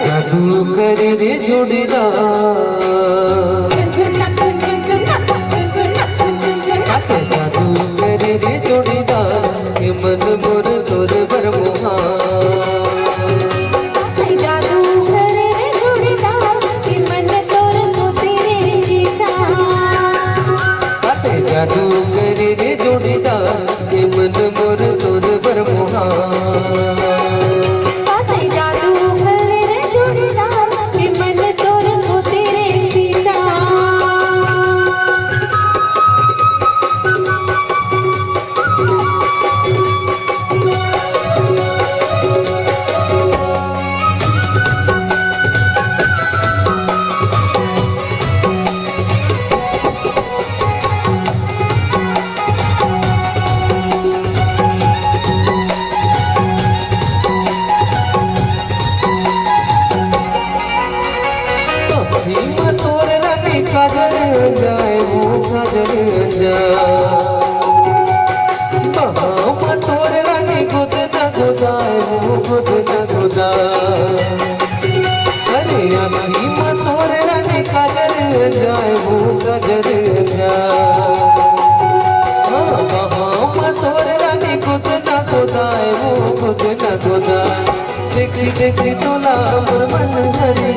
जादू करे रे जोड़ीदार जादू करे रे जोड़ीदार के मन मोर तोर बरमोहा जादू करे रे जोड़ीदार के मन तोर को तेरे विचार जादू करे रे जोड़ीदार के मन मोर तोर बरमोहा काजल जाए वो काजल जाए तोर रानी खुद न खुदाए वो खुद न खुदा अरे अभी तोर रानी काजल जाए वो काजल जाए तोर रानी खुद न खुदाए वो खुद न खुदा देखी देखी तोला मन हरे